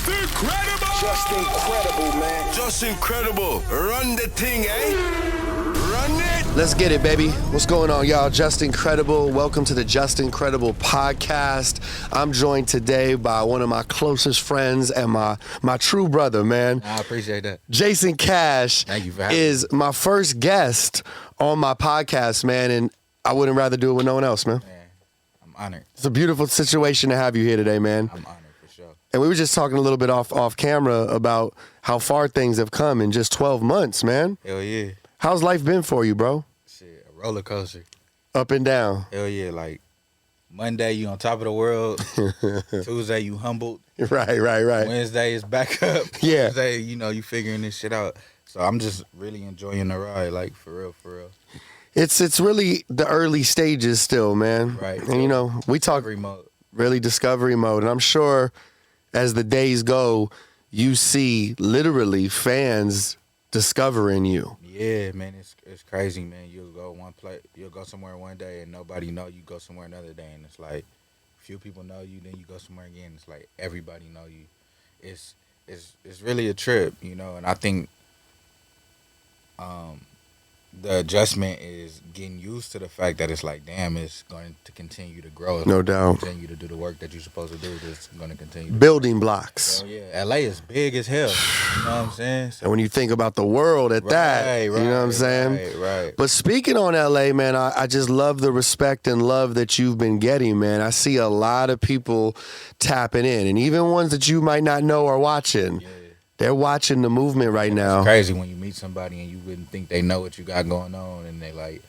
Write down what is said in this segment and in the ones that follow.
Just incredible! Just incredible, man. Just incredible. Run the thing, eh? Run it! Let's get it, baby. What's going on, y'all? Just Incredible. Welcome to the Just Incredible podcast. I'm joined today by one of my closest friends and my true brother, man. I appreciate that. Jayson Cash. Thank you for having is my first guest on my podcast, man, and I wouldn't rather do it with no one else, man. I'm honored. It's a beautiful situation to have you here today, man. I'm honored for sure. And we were just talking a little bit off camera about how far things have come in just 12 months, man. Hell yeah. How's life been for you, bro? Shit, a roller coaster. Up and down. Hell yeah. Like Monday you on top of the world. Tuesday you humbled. Right. Wednesday is back up. Yeah. Wednesday, you figuring this shit out. So I'm just really enjoying the ride, like for real. It's really the early stages still, man. Right. And we talk Discovery mode. really discovery mode. And I'm sure as the days go, you see literally fans discovering you. Yeah, man, it's crazy, man. You'll go somewhere one day and nobody know you. Go somewhere another day and it's like few people know you. Then you go somewhere again. It's like everybody know you. It's really a trip, And I think the adjustment is getting used to the fact that it's like, damn, it's going to continue to grow. No doubt. Continue to do the work that you're supposed to do. It's going to continue. Building blocks. So yeah, LA is big as hell. You know what I'm saying? So, And when you think about the world at that, you know what I'm saying? Right. But speaking on LA, man, I just love the respect and love that you've been getting, man. I see a lot of people tapping in, and even ones that you might not know are watching. Yeah. They're watching the movement right now. It's crazy when you meet somebody and you wouldn't think they know what you got going on, and they like.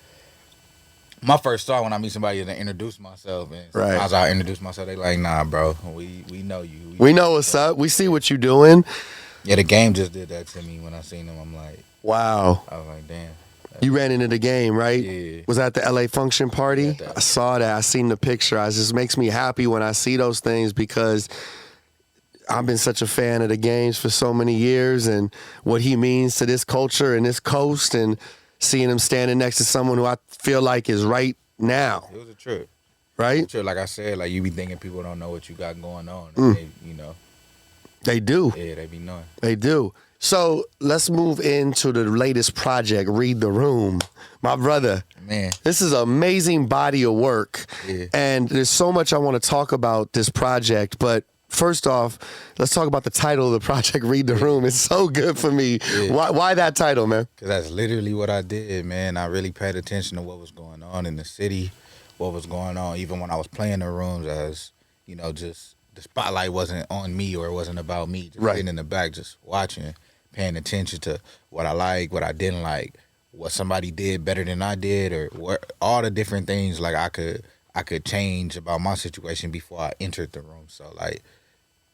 My first thought when I meet somebody is to introduce myself, and Right. as I introduce myself, they like, nah, bro, we know you. We know what's up. We see what you're doing. Yeah, the game just did that to me when I seen them. I'm like, Wow. I was like, damn. You ran into the game, right? Yeah. Was that the LA function party? Yeah, I saw that. I seen the picture. It just makes me happy when I see those things because I've been such a fan of the games for so many years and what he means to this culture and this coast, and seeing him standing next to someone who I feel like is right now, It was a trip. right? Like I said, like you be thinking people don't know what you got going on. Mm. They, They do. yeah, they be knowing. They do. So let's move into the latest project, Read the Room. My brother, Man, this is an amazing body of work. Yeah. And there's so much I want to talk about this project, but first off, let's talk about the title of the project, Read the Room. It's so good for me. Yeah. Why that title, man? because that's literally what I did, man. I really paid attention to what was going on in the city, what was going on, even when I was playing the rooms, as just the spotlight wasn't on me or it wasn't about me. Just Right. sitting in the back, just watching, paying attention to what I like, what I didn't like, what somebody did better than I did, or what all the different things like I could change about my situation before I entered the room. So like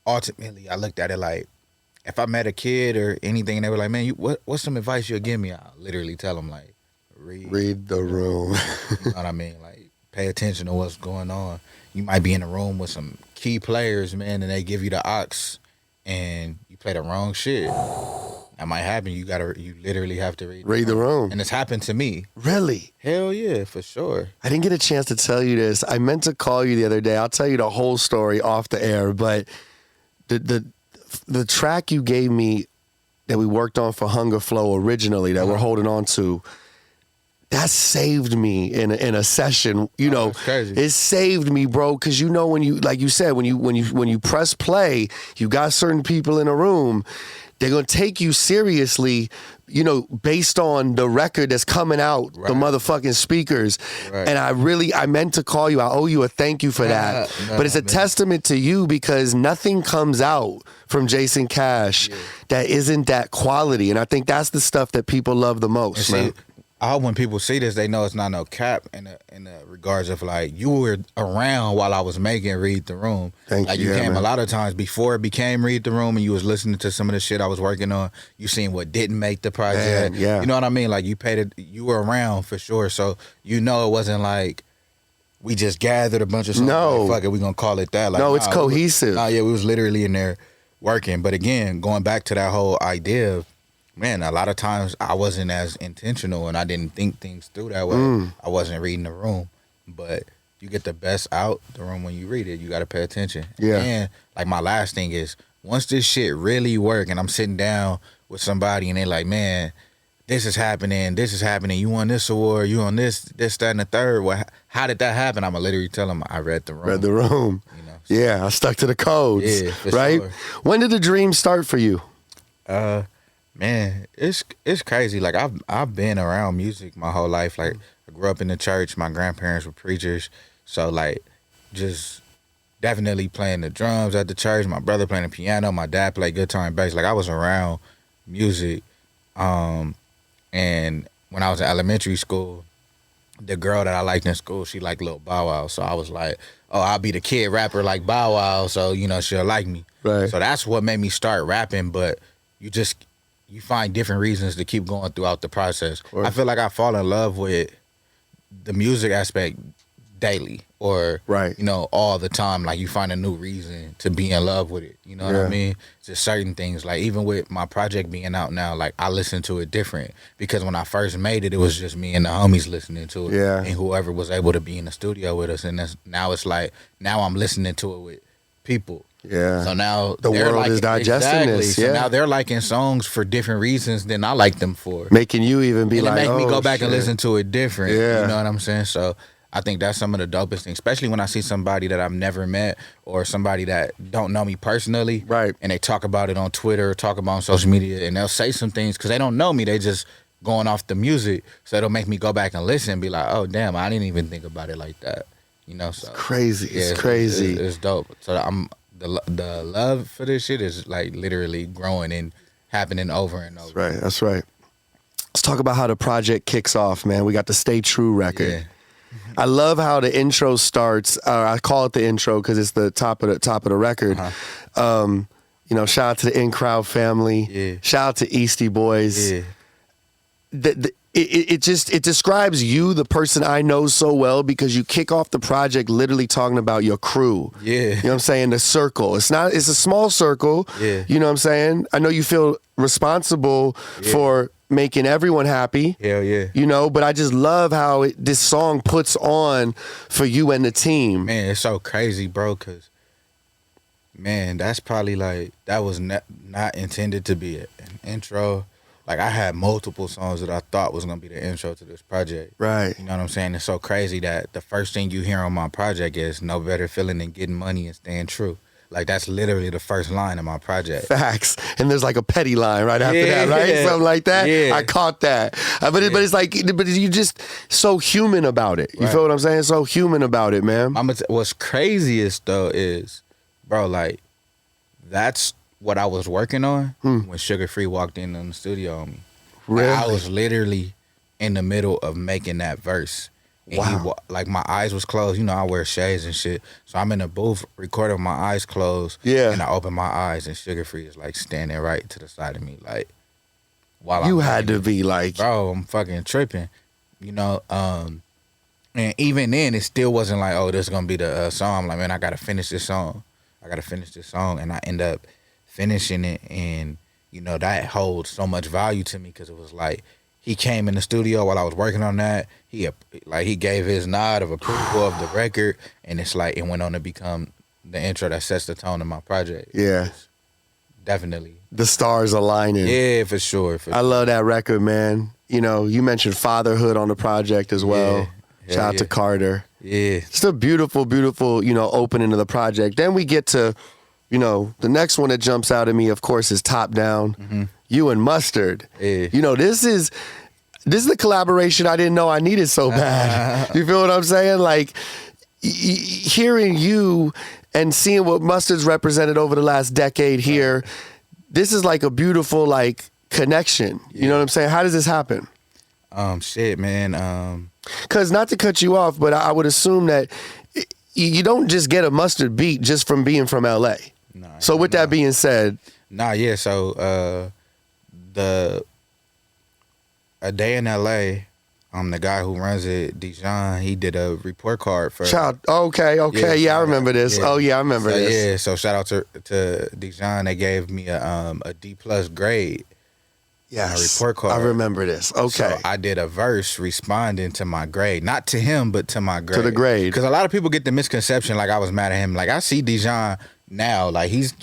ultimately, I looked at it like, if I met a kid or anything, and they were like, "Man, what's some advice you'll give me?" I'll literally tell them like, Read the Room. You know what I mean? Like, pay attention to what's going on. You might be in a room with some key players, man, and they give you the ox, and you play the wrong shit. That might happen. You literally have to Read the Room. and it's happened to me. Really? Hell yeah, for sure. I didn't get a chance to tell you this. I meant to call you the other day. I'll tell you the whole story off the air, but the track you gave me that we worked on for Hunger Flow originally that we're holding on to, that saved me in a session. That's crazy. It saved me, bro. Because when you, like you said, when you press play, you got certain people in a room. They're gonna take you seriously, based on the record that's coming out, Right. the motherfucking speakers. Right. And I meant to call you. I owe you a thank you for that. Nah, but it's a man. testament to you because nothing comes out from Jayson Cash that isn't that quality. And I think that's the stuff that people love the most, And man. see, I hope when people see this, they know it's not no cap in the regards of like you were around while I was making Read the Room. Thank like you, you yeah, came man. a lot of times before it became Read the Room, and you was listening to some of the shit I was working on. You seen what didn't make the project. Man, yeah. You know what I mean? Like you were around for sure, so it wasn't like we just gathered a bunch of songs. No. Like, fuck it, we gonna call it that. Like, No, it's nah, cohesive. We was literally in there working. But again, going back to that whole idea of, man, a lot of times I wasn't as intentional and I didn't think things through that way. I wasn't reading the room. But you get the best out the room when you read it. You got to pay attention. Yeah. And like my last thing is once this shit really work and I'm sitting down with somebody and they like, man, this is happening, you won this award, you on this, that, and the third. Well, how did that happen? I'ma literally tell them I read the room. Read the room. You know, so. Yeah, I stuck to the codes. Yeah, for right? sure. When did the dream start for you? Man, it's crazy. Like I've been around music my whole life. Like I grew up in the church. My grandparents were preachers, so like just definitely playing the drums at the church. My brother playing the piano. My dad played guitar and bass. Like I was around music. And when I was in elementary school, the girl that I liked in school, she liked Lil Bow Wow. So I was like, oh, I'll be the kid rapper like Bow Wow, so, you know, she'll like me. Right. So that's what made me start rapping, but you find different reasons to keep going throughout the process. I feel like I fall in love with the music aspect daily or, right. you know, all the time. Like you find a new reason to be in love with it. You know what I mean? Just certain things. Like even with my project being out now, like I listen to it different because when I first made it, it was just me and the homies listening to it. Yeah. And whoever was able to be in the studio with us. And now it's like, now I'm listening to it with people. Yeah. So now the world is digesting this. So now they're liking songs for different reasons than I like them for. Making you even be and like, it make me go back shit. and listen to it different. Yeah. You know what I'm saying? So I think that's some of the dopest things, especially when I see somebody that I've never met or somebody that don't know me personally. Right. And they talk about it on Twitter or talk about it on social media and they'll say some things because they don't know me. They just going off the music. So it'll make me go back and listen and be like, oh, damn, I didn't even think about it like that. You know, so. It's crazy. Yeah, it's crazy. It's dope. So the love for this shit is like literally growing and happening over and over. That's right. That's right. Let's talk about how the project kicks off, man. We got the Stay True record. Yeah. I love how the intro starts. I call it the intro because it's the top of the record. You know, shout out to the In Crowd family. Yeah. Shout out to Eastie Boys. Yeah. It describes you, the person I know so well, because you kick off the project literally talking about your crew. Yeah. You know what I'm saying? The circle. It's a small circle. Yeah. You know what I'm saying? I know you feel responsible for making everyone happy. Hell yeah. You know, but I just love how this song puts on for you and the team. Man, it's so crazy, bro, because, man, that's probably like, that was not intended to be an intro. Like, I had multiple songs that I thought was going to be the intro to this project. Right. You know what I'm saying? It's so crazy that the first thing you hear on my project is no better feeling than getting money and staying true. Like, that's literally the first line of my project. Facts. And there's like a petty line right after that, right? Yeah. Something like that. Yeah. I caught that. But it's like, but you just so human about it. You feel what I'm saying? So human about it, man. What's craziest, though, is, bro, like, that's what I was working on when Sugar Free walked in the studio on me. Really? Like, I was literally in the middle of making that verse. And wow. Like my eyes was closed. You know, I wear shades and shit. So I'm in the booth recording with my eyes closed. Yeah. And I open my eyes and Sugar Free is like standing right to the side of me. Like, while you I'm had to it. be like, bro, I'm fucking tripping. You know, and even then it still wasn't like, oh, this is going to be the song. I'm like, man, I got to finish this song. And I end up finishing it. And, you know, that holds so much value to me because it was like, he came in the studio while I was working on that. He gave his nod of approval of the record, and it's like it went on to become the intro that sets the tone of my project. Yeah, definitely. The stars aligning. Yeah, for sure. I love that record, man. You know, you mentioned fatherhood on the project as well. Yeah. Shout out to Carter. Yeah, it's a beautiful, beautiful, you know, opening to the project. Then we get to, you know, the next one that jumps out at me, of course, is Top Down. Mm-hmm. You and Mustard. Yeah. You know, this is the collaboration I didn't know I needed so bad. You feel what I'm saying? Like, hearing you and seeing what Mustard's represented over the last decade here, this is like a beautiful, like, connection. You know what I'm saying? How does this happen? Shit, man. Because not to cut you off, but I would assume that you don't just get a Mustard beat just from being from LA. Nah, so with that being said. Yeah. So A Day in LA, the guy who runs it, Dijon, he did a report card for. Okay. Yeah, I remember this. Yeah. Oh yeah, I remember this. Yeah, so shout out to Dijon. They gave me a D+ grade. Yes, a report card. I remember this. Okay. So I did a verse responding to my grade, not to him, but to my grade. To the grade. Because a lot of people get the misconception like I was mad at him. Like I see Dijon now, like he's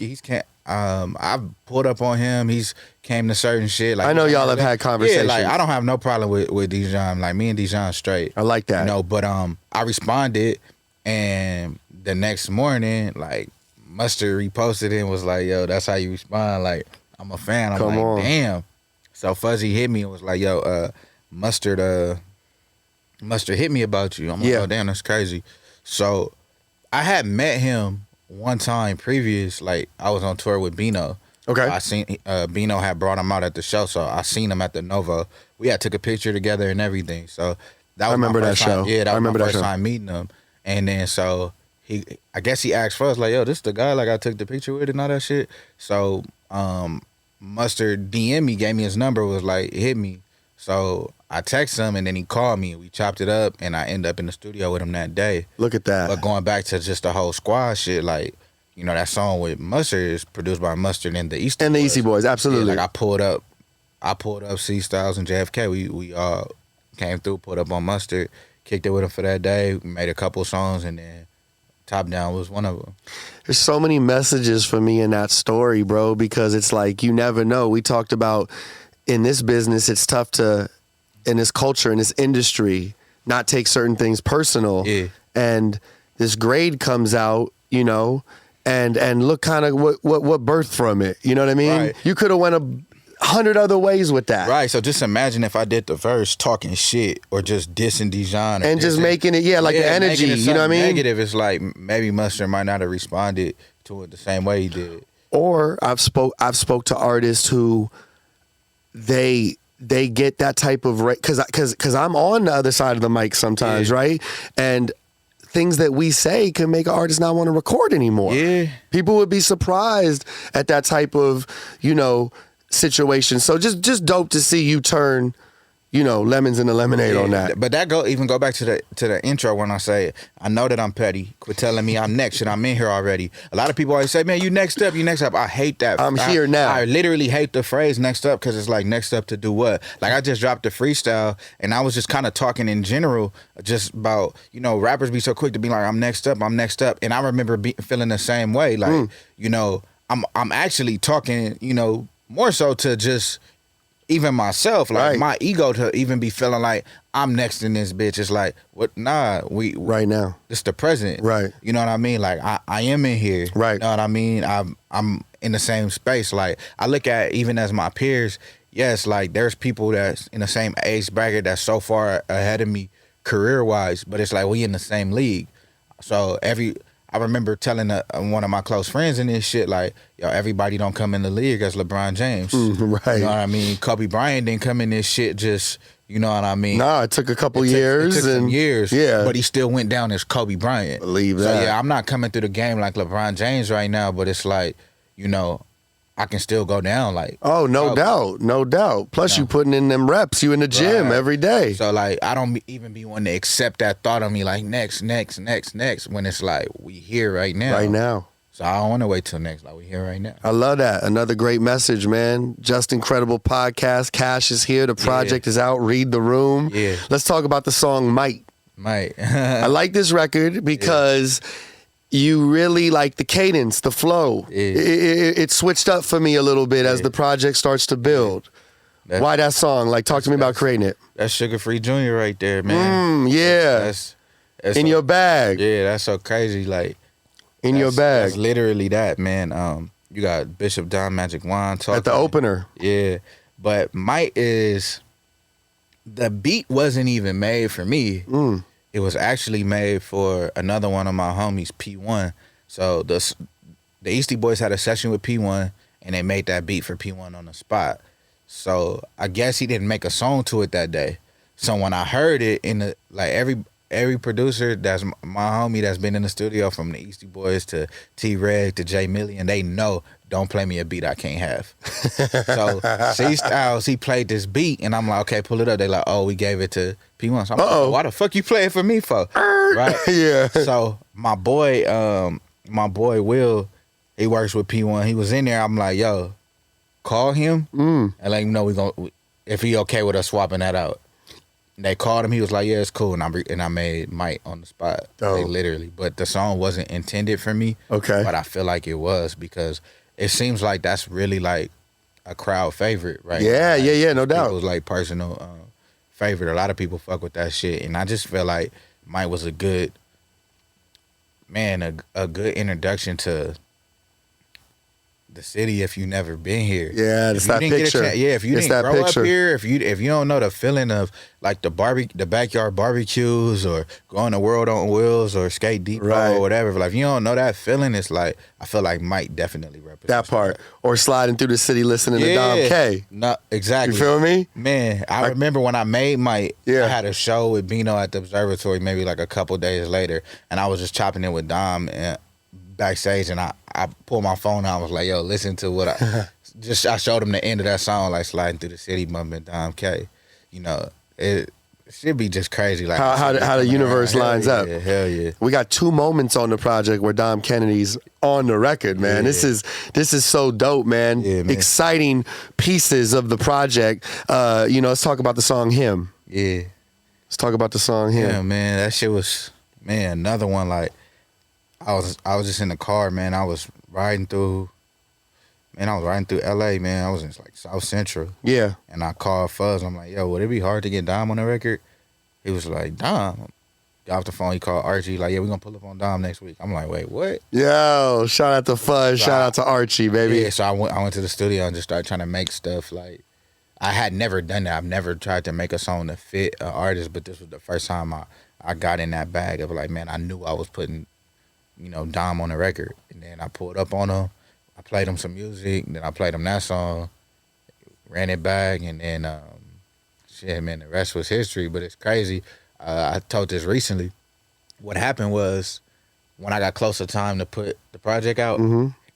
I've pulled up on him. He's came to certain shit. Like I know y'all have had conversations. Yeah, like I don't have no problem with Dijon. Like me and Dijon straight. I like that. You know, but I responded, and the next morning, like Mustard reposted it and was like, "Yo, that's how you respond." Like I'm a fan. I'm Come like, on. damn. So Fuzzy hit me and was like, "Yo, Mustard hit me about you." I'm like, "Oh damn, that's crazy." So I had met him one time previous. Like I was on tour with Bino. Okay. I seen Bino had brought him out at the show, so I seen him at the Novo. We had took a picture together and everything. So that was I remember my that first time. show. Yeah, that I was remember my that first show. time meeting him. And then so I guess he asked for us like, "Yo, this the guy like I took the picture with and all that shit." So Mustard DM me, gave me his number, was like, hit me. So I texted him and then he called me. We chopped it up and I ended up in the studio with him that day. Look at that. But going back to just the whole squad shit, like, you know, that song with Mustard is produced by Mustard and the Eastie Boys. And the Eastie Boys, absolutely. Yeah, like I pulled up C Styles and JFK. We all came through, put up on Mustard, kicked it with him for that day, made a couple songs, and then Top Down was one of them. There's so many messages for me in that story, bro, because it's like you never know. We talked about in this business, it's tough to, in this culture, in this industry, not take certain things personal. Yeah. And this grade comes out, you know, and look kind of what birthed from it. You know what I mean? Right. You could have went 100 other ways with that. Right, so just imagine if I did the verse talking shit or just dissing Dijon. And just making it, like the energy, making it you know what I mean? Negative, it's like maybe Mustard might not have responded to it the same way he did. Or I've spoke to artists who they get that type of because I'm on the other side of the mic sometimes, right? And things that we say can make an artist not want to record anymore. Yeah. People would be surprised at that type of, you know, situation. So just dope to see you turn, you know, lemons into lemonade on that. But that go back to the intro when I say, I know that I'm petty. Quit telling me I'm next and I'm in here already. A lot of people always say, "Man, you next up, you next up." I hate that. I'm here now. I literally hate the phrase next up because it's like next up to do what? Like I just dropped a freestyle and I was just kind of talking in general just about, you know, rappers be so quick to be like, I'm next up. And I remember feeling the same way. Like, you know, I'm actually talking, you know, more so to just even myself, like my ego to even be feeling like I'm next in this bitch. It's like, what? Nah, we right now. It's the present, right? You know what I mean? Like I am in here, right? You know what I mean? I'm in the same space. Like I look at even as my peers. Yes, like there's people that's in the same age bracket that's so far ahead of me career wise, but it's like we in the same league. So I remember telling one of my close friends in this shit, like, yo, everybody don't come in the league as LeBron James. Right. You know what I mean? Kobe Bryant didn't come in this shit just, you know what I mean? Nah, it took a couple years. It took some years. Yeah. But he still went down as Kobe Bryant. Believe that. So, yeah, I'm not coming through the game like LeBron James right now, but it's like, you know, I can still go down like. Oh, no doubt. Plus you putting in them reps. You in the gym every day. So like I don't even be wanting to accept that thought of me like next when it's like we here right now. Right now. So I don't want to wait till next. Like we here right now. I love that. Another great message, man. Just Incredible podcast. Cash is here. The project is out. Read the room. Yeah. Let's talk about the song Might. I like this record because you really like the cadence, the flow. It switched up for me a little bit as the project starts to build. Why that song? Like, talk to me about creating it. That's Sugar Free Jr. right there, man. That's in your bag. Yeah, that's so crazy. Like, in your bag. That's literally that, man. You got Bishop Don Magic Wine talking. At the opener. Yeah. But Might is, the beat wasn't even made for me. It was actually made for another one of my homies, P1. So the Eastie Boys had a session with P1, and they made that beat for P1 on the spot. So I guess he didn't make a song to it that day. So when I heard it every producer that's my homie that's been in the studio, from the Eastie Boys to T-Reg to J Million, they know, don't play me a beat I can't have. So C Styles, he played this beat, and I'm like, okay, pull it up. They like, oh, we gave it to P1. So I'm like, why the fuck you play it for me for? Right? Yeah. So my boy Will, he works with P1. He was in there. I'm like, yo, call him and let him know if he okay with us swapping that out. They called him. He was like, "Yeah, it's cool." And I made Mike on the spot, like, literally. But the song wasn't intended for me. Okay. But I feel like it was because it seems like that's really like a crowd favorite, right? Yeah, Like, yeah, no doubt. People's like personal favorite. A lot of people fuck with that shit, and I just feel like Mike was a good man, a good introduction to the city if you never been here. Yeah, it's that picture. If you It's didn't that grow picture. up here, if you don't know the feeling of like the backyard barbecues or going to World on Wheels or Skate Depot Right. or whatever, like if you don't know that feeling, it's like I feel like Mike definitely represents That part. Or sliding through the city listening to Dom Yeah. K. No, exactly. You feel me? Man, I remember when I made Mike, Yeah. I had a show with Bino at the Observatory maybe like a couple days later, and I was just chopping it with Dom and backstage, and I pulled my phone out. I was like, yo, listen to what I showed him the end of that song, like sliding through the city, bumping Dom K. You know, it should be just crazy. Like How the universe lines up. Hell yeah. We got 2 moments on the project where Dom Kennedy's on the record, man. Yeah. This is so dope, man. Yeah, man. Exciting pieces of the project. Let's talk about the song Him. Yeah. Let's talk about the song Him. Yeah, man, that shit was, man, another one. Like I was just in the car, man. I was riding through LA, man. I was in like South Central. Yeah. And I called Fuzz. I'm like, yo, would it be hard to get Dom on the record? He was like, Dom. Got off the phone, he called Archie, like, yeah, we're gonna pull up on Dom next week. I'm like, wait, what? Yo, shout out to Fuzz, shout out to Archie, baby. Yeah, so I went to the studio and just started trying to make stuff. Like, I had never done that. I've never tried to make a song to fit an artist, but this was the first time I got in that bag of like, man, I knew I was putting, Dom on the record. And then I pulled up on him. I played him some music. Then I played him that song, ran it back, and then, shit, man, the rest was history. But it's crazy. I told this recently. What happened was when I got close to time to put the project out,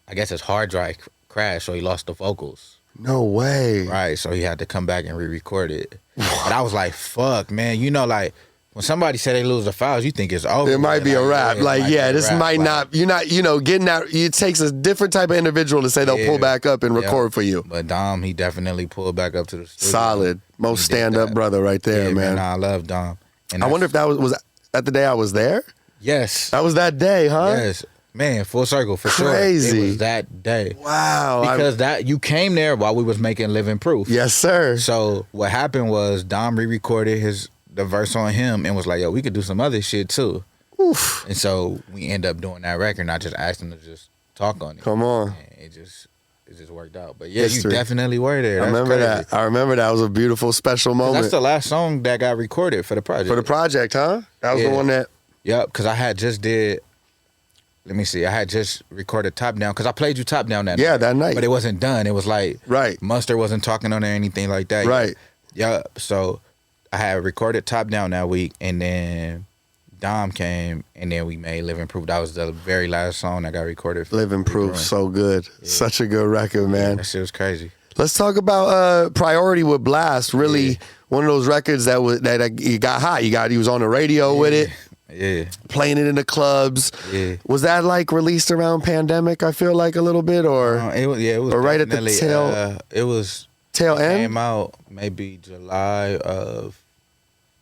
I guess his hard drive crashed, so he lost the vocals. No way. Right, so he had to come back and re-record it. But I was like, fuck, man. Like, when somebody say they lose the files, you think it's over. It might be a rap. This might not, you're not, getting that, it takes a different type of individual to say they'll pull back up and record for you. But Dom, he definitely pulled back up to the studio. Solid. Most stand-up brother right there, Yeah, man. I love Dom. And I wonder if that was that the day I was there? Yes. That was that day, huh? Yes. Man, full circle, for Crazy. sure. It was that day. Wow. Because you came there while we was making Living Proof. Yes, sir. So what happened was Dom re-recorded the verse on him and was like, yo, we could do some other shit too. Oof. And so we end up doing that record, and I just asked him to just talk on it. Come on. And it just worked out. But yeah, History. you definitely were there. I That's remember crazy. that. I remember that was a beautiful, special moment. That's the last song that got recorded for the project. For the project, huh? That was the Yeah. one that... Yep, because I had just let me see, I had just recorded Top Down, because I played you Top Down that night. that night. But it wasn't done. It was like, Right. Mustard wasn't talking on it or anything like that. Right. Yep, so I had recorded Top Down that week, and then Dom came, and then we made Living Proof. That was the very last song that got recorded. Living Proof, so good. Such a good record, man. That shit was crazy. Let's talk about Priority with Blast. Really, one of those records that you got hot. He was on the radio with it. Yeah. Playing it in the clubs. Yeah. Was that like released around pandemic? I feel like a little bit, or It was or right at the definitely, tail. It was Tail end? Came out maybe July of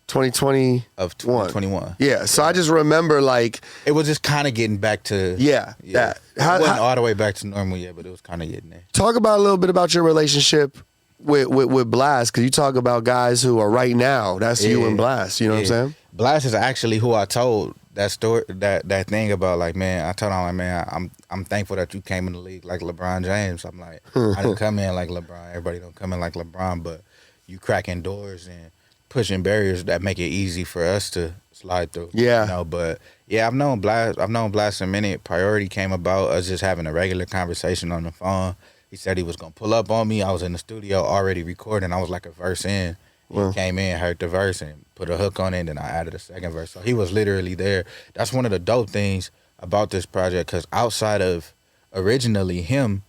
2020 of 2021. Yeah. So I just remember like It was just kind of getting back to that. it wasn't all the way back to normal yet, but it was kind of getting there. Talk about a little bit about your relationship with Blast, because you talk about guys who are right now. That's you and Blast. You know what I'm saying? Blast is actually who I told that story, that thing about. Like, man, I told him, like, man, I'm thankful that you came in the league like LeBron James. I'm like, I didn't come in like LeBron. Everybody don't come in like LeBron, but you cracking doors and pushing barriers that make it easy for us to slide through. Yeah. But yeah, I've known Blast a minute. Priority came about us just having a regular conversation on the phone. He said he was gonna pull up on me. I was in the studio already recording. I was like a verse in. He came in, heard the verse, and put a hook on it, and then I added a second verse. So he was literally there. That's one of the dope things about this project, because outside of originally him,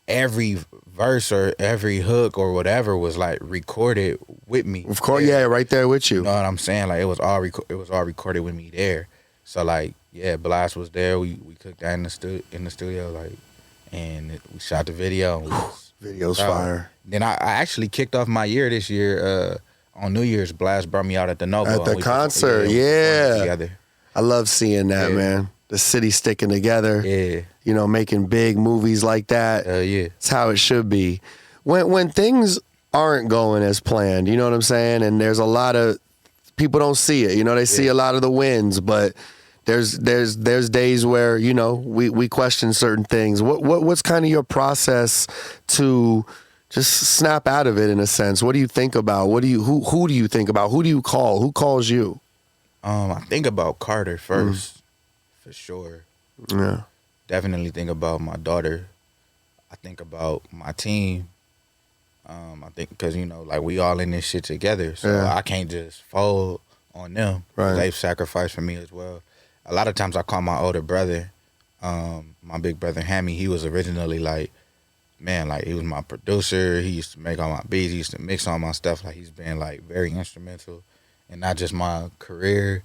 every verse or every hook or whatever was like recorded with me. Of course, yeah, right there with you. You know what I'm saying? Like it was all recorded with me there. So like, yeah, Blast was there. We cooked that in the studio, like, and we shot the video. And Video's fire. Then I actually kicked off my year this year on New Year's. Blast brought me out at the Novo. At the concert, we yeah. together. I love seeing that, Yeah. man. The city sticking together. Yeah. you know, making big movies like that. Yeah. It's how it should be. When things aren't going as planned, you know what I'm saying? And there's a lot of people don't see it. You know, they see a lot of the wins, but there's days where, you know, we question certain things. What's kind of your process to just snap out of it in a sense? What do you think about? Who do you think about? Who do you call? Who calls you? I think about Carter first, for sure. Yeah. Definitely think about my daughter. I think about my team. I think because, you know, like we all in this shit together. So I can't just fold on them. Right. They've sacrificed for me as well. A lot of times I call my older brother, my big brother Hammy. He was originally like, man, like he was my producer. He used to make all my beats. He used to mix all my stuff. Like he's been like very instrumental in not just my career,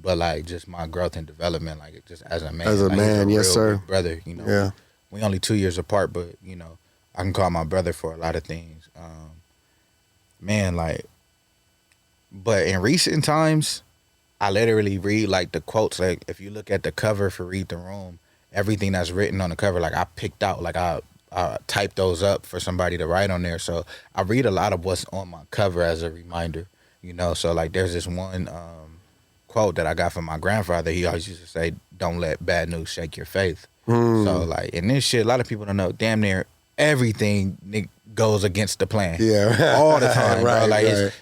but like just my growth and development, like just as a man. As a like, man, he's yes, real sir. big brother, you know. Yeah. We only 2 years apart, but you know, I can call my brother for a lot of things. Man, like, but in recent times, I literally read like the quotes. Like if you look at the cover for Read the Room, everything that's written on the cover, like I picked out, like I typed those up for somebody to write on there. So I read a lot of what's on my cover as a reminder, you know. So like there's this one quote that I got from my grandfather. He always used to say, "Don't let bad news shake your faith." So like in this shit, a lot of people don't know. Damn near everything goes against the plan. Yeah. All the time, Right, bro. Like right.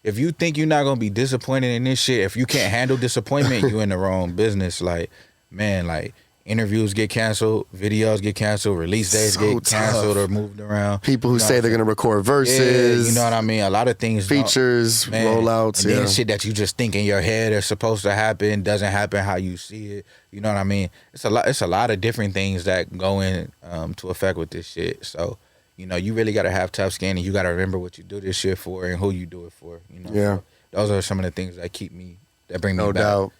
if you think you're not gonna be disappointed in this shit, if you can't handle disappointment, you in the wrong business. Like, man, like interviews get canceled, videos get canceled, release days So get canceled tough. or moved around. People who You know say what they're I'm gonna record saying? verses, Yeah, you know what I mean? A lot of things features, rollouts, and then shit that you just think in your head are supposed to happen doesn't happen how you see it. You know what I mean? It's a lot of different things that go in to effect with this shit. So, you know, you really gotta have tough skin and you gotta remember what you do this shit for and who you do it for. You know, Yeah. So those are some of the things that bring me no back. doubt,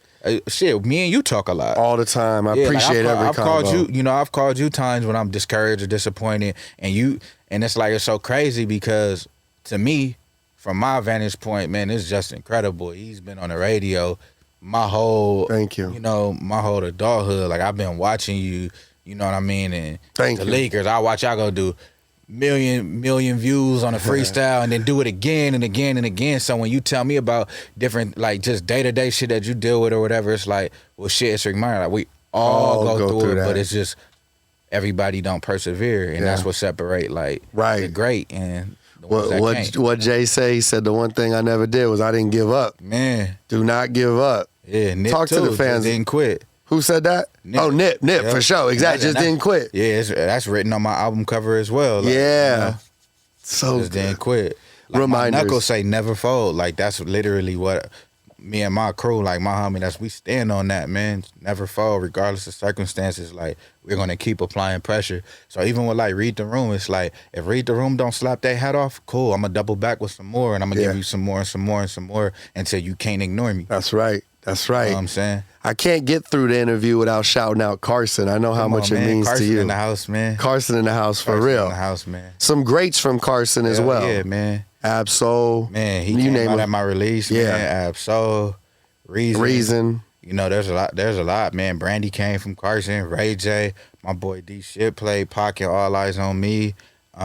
Shit, me and you talk a lot. all the time. I Yeah, like, appreciate every I've called convo. you. You know, I've called you times when I'm discouraged or disappointed, and it's like it's so crazy because to me, from my vantage point, man, it's just incredible. He's been on the radio my whole, Thank you. You know, my whole adulthood. Like I've been watching you. You know what I mean? And Thank the you. Lakers, I watch y'all go do million views on a freestyle and then do it again and again and again. So when you tell me about different, like just day-to-day shit that you deal with or whatever, it's like, well, shit, it's a reminder. Like we all go through it, that. but it's just everybody don't persevere, and that's what separate like Right. the great and the ones that can't. What Jay say? He said the one thing I never did was I didn't give up. Man, Do not give up. yeah, Nip Talk to too, the just fans. didn't quit. Who said that? Nip. Oh, Nip, Yeah. for sure. Exactly. Just That's- didn't quit. Yeah, that's written on my album cover as well. Like, Yeah. you know, So just good. didn't quit. Like Reminders. my knuckles say never fold. Like that's literally what me and my crew, like my homie, we stand on that, man. Never fold, regardless of circumstances. Like we're gonna keep applying pressure. So even with like Read the Room, it's like if Read the Room don't slap that hat off, cool. I'm gonna double back with some more, and I'm gonna give you some more and some more and some more until you can't ignore me. That's right. That's right. You know what I'm saying? I can't get through the interview without shouting out Carson. I know how Come much on, it man. means Carson to you. in the house, man. Carson in the house for Carson real. in the house, man. Some greats from Carson as Hell well. Yeah, man. Absol. Man, he you came name out it. at my release, Yeah. man. Absol, Reason. You know, there's a lot, man. Brandy came from Carson, Ray J, my boy D Shit played Pocket, All Eyes on Me.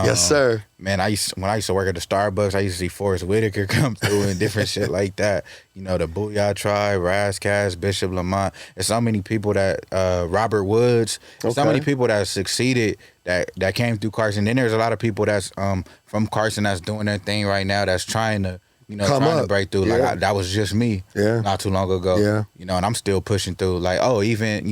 Yes, sir. Man, when I used to work at the Starbucks, I used to see Forrest Whitaker come through and different shit like that. You know, the Booyah Tribe, Razzcast, Bishop Lamont. There's so many people that Robert Woods. So Okay. many people that succeeded that came through Carson. Then there's a lot of people that's from Carson that's doing their thing right now that's trying to Come trying up. to break through. Yeah. Like that was just me. Yeah. Not too long ago. Yeah. You know, and I'm still pushing through. Like, even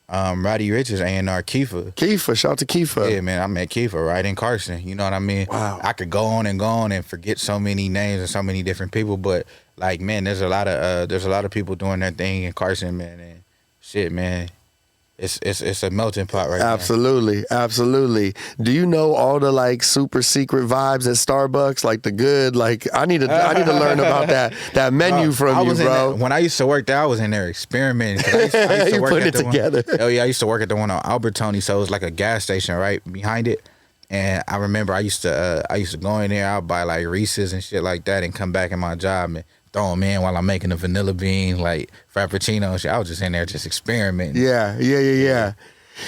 Roddy Richards, A&R Kiefer. Kiefer. Shout out to Kiefer. Yeah, man, I met Kiefer right in Carson. You know what I mean? Wow. I could go on and forget so many names and so many different people, but like, man, there's a lot of people doing their thing in Carson, man, and shit, man. It's a melting pot right now. Absolutely, absolutely. Do you know all the like super secret vibes at Starbucks, like the good? Like I need to learn about that menu from I you, was bro. when I used to work there, I was in there experimenting. 'Cause I used to You work put at it the one- together. Oh yeah, I used to work at the one on Albertoni, so it was like a gas station right behind it. And I remember I used to go in there, I'd buy like Reese's and shit like that, and come back in my job and throw them in while I'm making a vanilla bean like frappuccino and shit. I was just in there just experimenting. Yeah.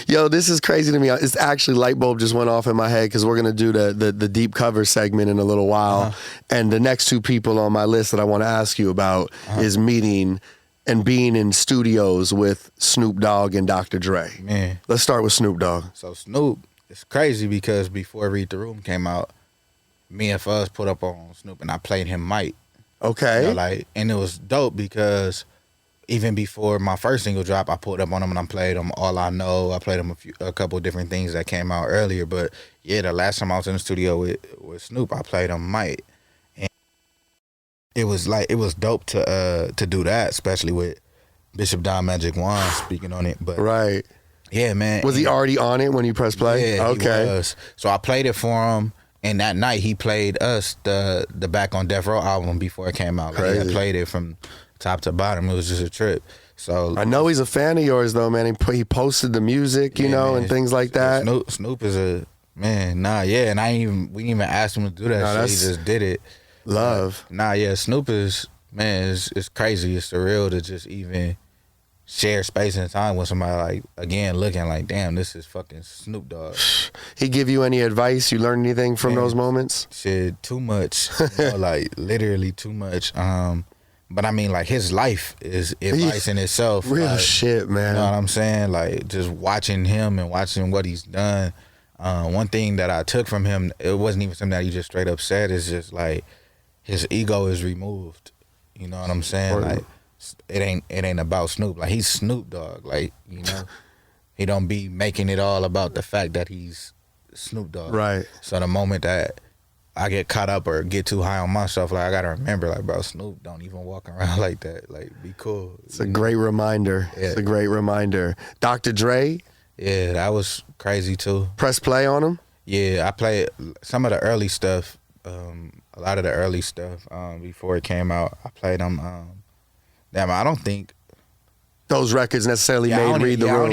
Yo, this is crazy to me. It's actually light bulb just went off in my head because we're gonna do the deep cover segment in a little while, and the next two people on my list that I want to ask you about is meeting and being in studios with Snoop Dogg and Dr. Dre. Man, Let's start with Snoop Dogg. so Snoop, it's crazy because before Read the Room came out, me and Fuzz put up on Snoop and I played him Mike. Okay. You know, and it was dope because even before my first single drop, I pulled up on him and I played him All I Know. I played him a couple of different things that came out earlier. But yeah, the last time I was in the studio with Snoop, I played him Mike. And it was dope to do that, especially with Bishop Don Magic Juan speaking on it. But right. Yeah, man. Was he already on it when you pressed play? Yeah, okay. He was. So I played it for him. And that night he played us the Back on Death Row album before it came out. Like, he had played it from top to bottom. It was just a trip. So I know he's a fan of yours though, man. He posted the music, you know, man, and things like that. Snoop is a man. And we didn't even ask him to do that. Shit. He just did it. Love. Snoop is it's crazy. It's surreal to just even share space and time with somebody, like, again, looking like, damn, this is fucking Snoop Dogg. He give you any advice? You learn anything from those moments? Shit, too much. Like, literally too much. But I mean, like, his life is advice in itself. Real like, shit, man. You know what I'm saying? Like, just watching him and watching what he's done. One thing that I took from him, it wasn't even something that he just straight up said, it's just like, his ego is removed. You know what I'm saying? Like, it ain't about Snoop. Like, he's Snoop Dogg. Like, you know, he don't be making it all about the fact that he's Snoop Dogg. Right. So the moment that I get caught up or get too high on myself, like, I gotta remember, like, bro, Snoop don't even walk around like that. Like, be cool. It's a great reminder. Yeah. It's a great reminder. Dr. Dre? Yeah, that was crazy too. Press play on him? Yeah, I played some of the early stuff, a lot of the early stuff before it came out. I played them. Damn, I don't think those records necessarily made Read the Room.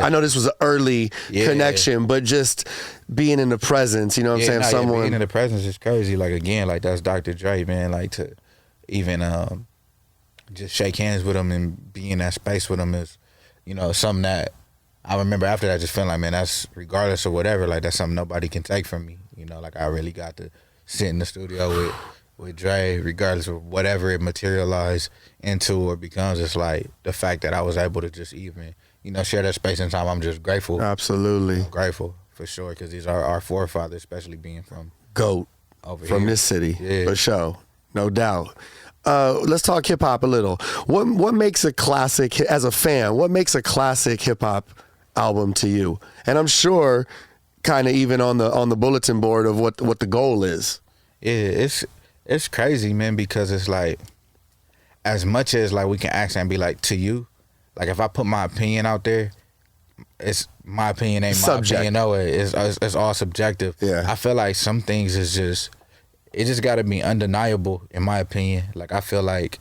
I know this was an early connection, but just being in the presence, you know what I'm saying? Being in the presence is crazy. Like, again, like, that's Dr. Dre, man. Like, to even just shake hands with him and be in that space with him is, you know, something that I remember after that just feeling like, man, that's, regardless of whatever, like, that's something nobody can take from me. You know, like, I really got to sit in the studio with Dre, regardless of whatever it materialized into or becomes. It's like the fact that I was able to just even, you know, share that space and time. I'm just grateful. Absolutely. I'm grateful for sure, because these are our forefathers, especially being from GOAT over from here. this city, for sure, no doubt. Let's talk hip hop a little. What makes a classic, as a fan? What makes a classic hip hop album to you? And I'm sure, kind of even on the bulletin board of what the goal is. Yeah, it's crazy, man, because it's like, as much as, like, we can ask and be like, to you, like, if I put my opinion out there, it's my opinion, ain't my opinion. No, it's all subjective. Yeah. I feel like some things is just, it just got to be undeniable, in my opinion. Like, I feel like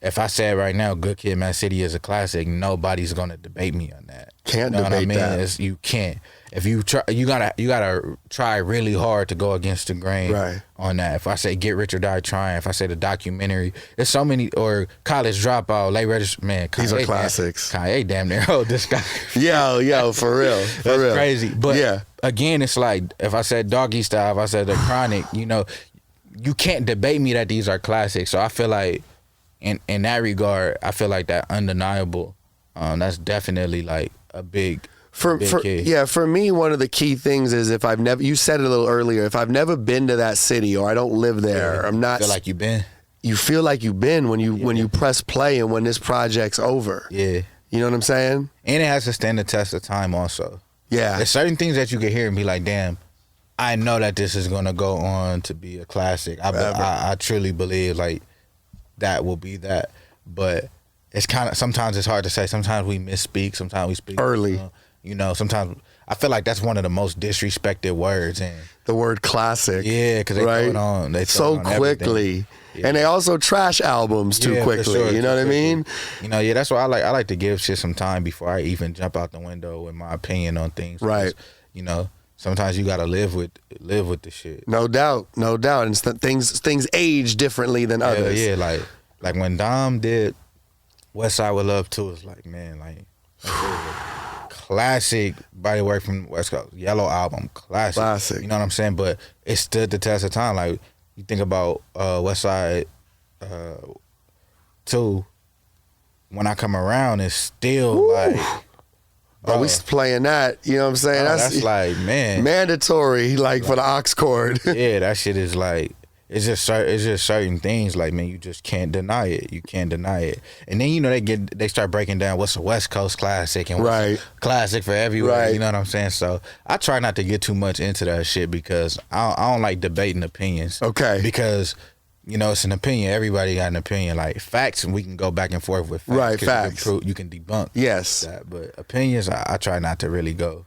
if I said right now, Good Kid, Mad City is a classic, nobody's gonna debate me on that. Can't you know debate what I mean? that. You can't. If you try, you gotta try really hard to go against the grain on that. If I say Get Rich or Die Trying, if I say the documentary, there's so many, or College Dropout, Late Register, man. These are classics. Kanye damn near owed this guy. Yo, for real. That's crazy. But again, it's like, if I said Doggy Style, if I said The Chronic, you know, you can't debate me that these are classics. So I feel like, in that regard, I feel like that undeniable, that's definitely like a big key. Yeah, for me, one of the key things is, if I've never, you said it a little earlier, if I've never been to that city or I don't live there, I'm not. Feel like you've been. You feel like you've been when you press play and when this project's over. Yeah. You know what I'm saying? And it has to stand the test of time also. Yeah. There's certain things that you can hear and be like, damn, I know that this is gonna go on to be a classic. I truly believe like that will be that. But it's kind of, sometimes it's hard to say. Sometimes we misspeak. Sometimes we speak early. You know, sometimes I feel like that's one of the most disrespected words. And the word classic. Yeah, because they throw it on. They throw so it on quickly. Yeah. And they also trash albums too quickly. Sure, you know what I mean? You know, that's why I like to give shit some time before I even jump out the window with my opinion on things. Right. You know, sometimes you gotta live with the shit. No doubt. And things age differently than others. Yeah, like when Dom did West Side with Love too, it's like, man, like, classic body work from West Coast. Yellow album, classic. You know what I'm saying? But it stood the test of time. Like you think about West Side 2. When I come around, it's still like. Bro, we playing that, you know what I'm saying? That's like, man, mandatory, like for the aux chord. Yeah, that shit is like, it's just certain things, like, man, you just can't deny it. You can't deny it. And then, you know, they start breaking down what's a West Coast classic and what's a classic for everywhere. You know what I'm saying? So I try not to get too much into that shit because I don't like debating opinions. Okay. Because, you know, it's an opinion. Everybody got an opinion. Like facts, and we can go back and forth with facts. Right, facts. You can debunk. Yes. That, but opinions, I try not to really go.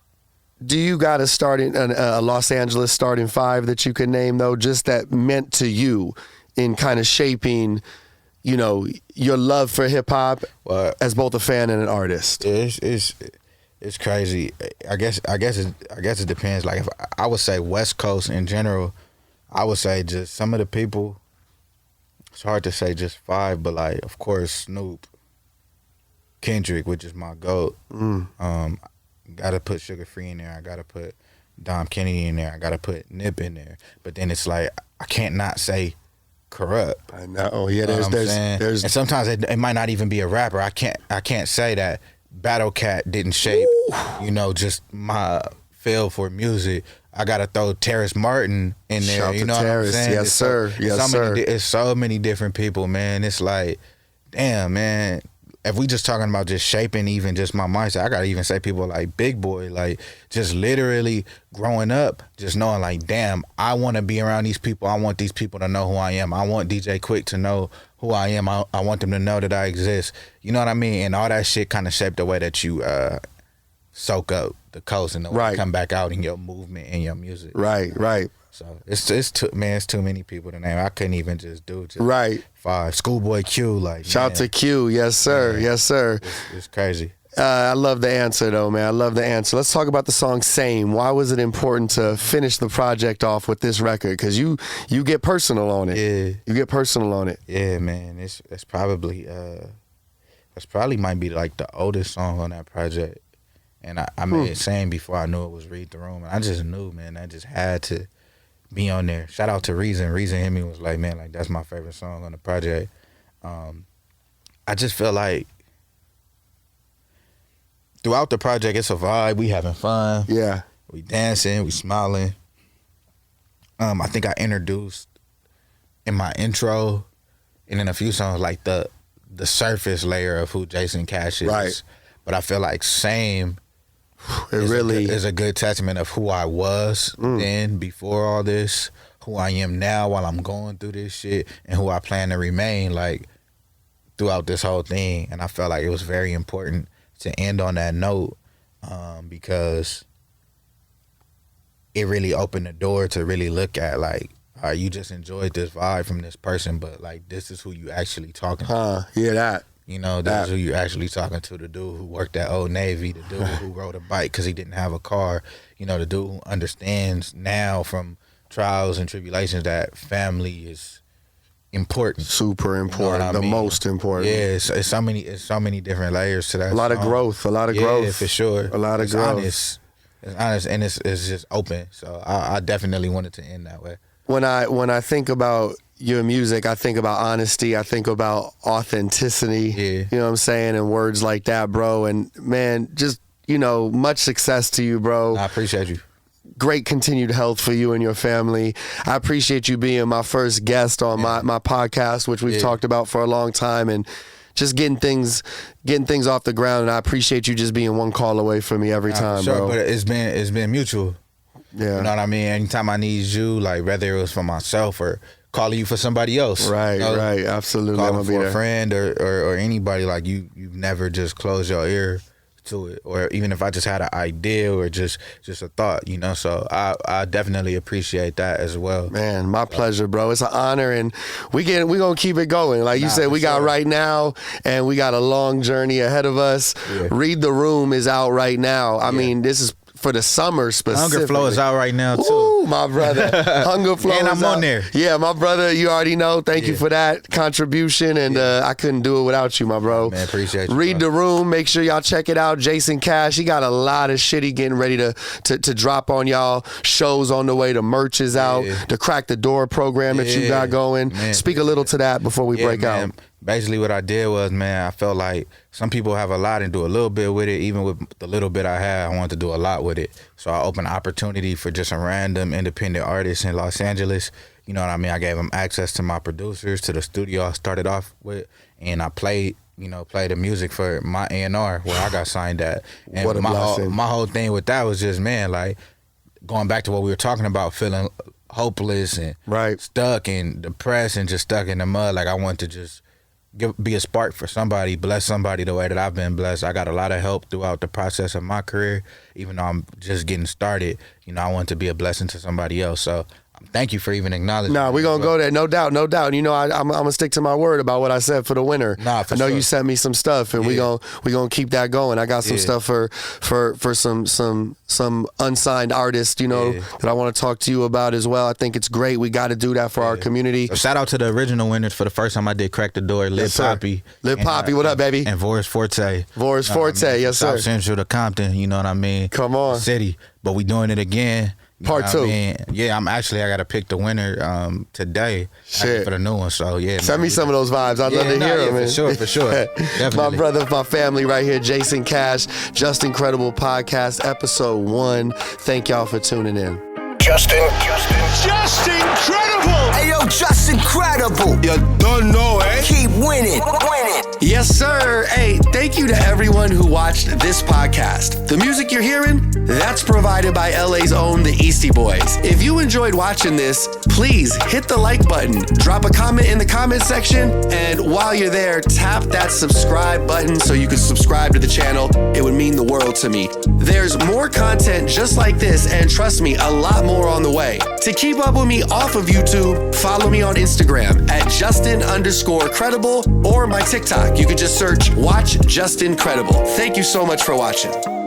Do you got a Los Angeles starting five that you can name, though, just that meant to you in kind of shaping, you know, your love for hip hop as both a fan and an artist? It's crazy. I guess it depends. Like if I would say West Coast in general, I would say just some of the people. It's hard to say just five, but like of course Snoop, Kendrick, which is my GOAT. Gotta put Sugar Free in there. I gotta put Dom Kennedy in there. I gotta put Nip in there. But then it's like I can't not say Corrupt. I know. Yeah, there's and sometimes it might not even be a rapper. I can't say that Battle Cat didn't shape, you know, just my feel for music. I gotta throw Terrace Martin in there. Shout you to know Terrace. what I'm saying? Yes, sir. Yes, sir. It's so many different people, man. It's like, damn, man. If we just talking about just shaping even just my mindset, I gotta even say people like Big Boy, like just literally growing up, just knowing like, damn, I want to be around these people. I want these people to know who I am. I want DJ Quick to know who I am. I want them to know that I exist. You know what I mean? And all that shit kind of shaped the way that you soak up the coast and the way you come back out in your movement and your music. Right. So it's too many people to name. I couldn't even just do just five. Schoolboy Q, like shout to Q, yes sir, man. Yes sir. It's crazy. I love the answer though, man. I love the answer. Let's talk about the song "Same." Why was it important to finish the project off with this record? Because you get personal on it. Yeah, you get personal on it. Yeah, man. It's probably might be like the oldest song on that project. And I made "Same" before I knew it was "Read the Room," and I just knew, man. I just had to be on there. Shout out to Reason. Reason hit me was like, man, like that's my favorite song on the project. I just feel like throughout the project, it's a vibe. We having fun. Yeah. We dancing. We smiling. I think I introduced in my intro and in a few songs like the surface layer of who Jayson Cash is. Right. But I feel like "Same" is a good testament of who I was then before all this, who I am now while I'm going through this shit, and who I plan to remain like throughout this whole thing. And I felt like it was very important to end on that note because it really opened the door to really look at like, all right, you just enjoyed this vibe from this person, but like this is who you actually talking to. Yeah, that. You know, this is who you're actually talking to, the dude who worked at Old Navy, the dude who rode a bike because he didn't have a car, you know, the dude who understands now from trials and tribulations that family is important. Super important, you know most important. Yeah, it's so many different layers to that. A lot of growth, Yeah, for sure. A lot of growth. It's honest and it's just open. So I definitely wanted to end that way. When I think about your music, I think about honesty. I think about authenticity. Yeah. You know what I'm saying? And words like that, bro. And man, just, you know, much success to you, bro. I appreciate you. Great continued health for you and your family. I appreciate you being my first guest on my podcast, which we've talked about for a long time, and just getting things off the ground. And I appreciate you just being one call away from me every time, sure, bro. But it's been mutual. Yeah. You know what I mean? Anytime I need you, like whether it was for myself or calling you for somebody else. Right, you know? right. Absolutely. Calling for a friend or anybody, like you've never just closed your ear to it. Or even if I just had an idea or just a thought, you know. So I definitely appreciate that as well. Man, my pleasure, bro. It's an honor, and we gonna keep it going. Like you said, we got Right Now, and we got a long journey ahead of us. Yeah. Read the Room is out right now. I mean, this is for the summer specifically. Hunger Flow is out right now too. Ooh, my brother. Hunger Flow And is I'm on out. there. Yeah, my brother, you already know. Thank you for that contribution. And I couldn't do it without you, my bro. Man, appreciate you. Read bro. the Room. Make sure y'all check it out. Jayson Cash. He got a lot of shit he getting ready to drop on y'all. Shows on the way. The merch is out. The Crack the Door program that you got going. Man, Speak a little to that before we break out. Basically what I did was, man, I felt like some people have a lot and do a little bit with it. Even with the little bit I had, I wanted to do a lot with it. So I opened an opportunity for just some random independent artists in Los Angeles. You know what I mean? I gave them access to my producers, to the studio I started off with, and I played the music for my A&R where I got signed at. And What a blessing. my whole thing with that was just, man, like going back to what we were talking about, feeling hopeless and stuck and depressed and just stuck in the mud. Like I wanted to just be a spark for somebody, bless somebody the way that I've been blessed. I got a lot of help throughout the process of my career, even though I'm just getting started. I want to be a blessing to somebody else. So thank you for even acknowledging. Nah, we're going to go there. No doubt, no doubt. I'm going to stick to my word about what I said for the winter. Nah, for I know sure. you sent me some stuff, and we gonna keep that going. I got some stuff for some unsigned artists, that I want to talk to you about as well. I think it's great. We got to do that for our community. So shout out to the original winners for the first time I did Crack the Door, Lil Poppy. Lil Poppy, what up, baby? And Voris Forte. Voris Forte, yes, sir. South Central to Compton, you know what I mean? Come on. City. But we doing it again. Part 2. I mean? Yeah, I got to pick the winner today for the new one. So, yeah. Send me some of those vibes. I'd love to hear them. For sure. Definitely. My brother, my family right here, Jayson Cash, Just Incredible Podcast, episode 1. Thank y'all for tuning in. Just incredible! Hey, yo, just incredible! You don't know, eh? Keep winning. Yes, sir. Hey, thank you to everyone who watched this podcast. The music you're hearing, that's provided by LA's own The Eastie Boys. If you enjoyed watching this, please hit the like button, drop a comment in the comment section, and while you're there, tap that subscribe button so you can subscribe to the channel. It would mean the world to me. There's more content just like this, and trust me, a lot more on the way. To keep up with me off of YouTube, follow me on Instagram at Justin_credible or my TikTok. You can just search Watch Justin Credible. Thank you so much for watching.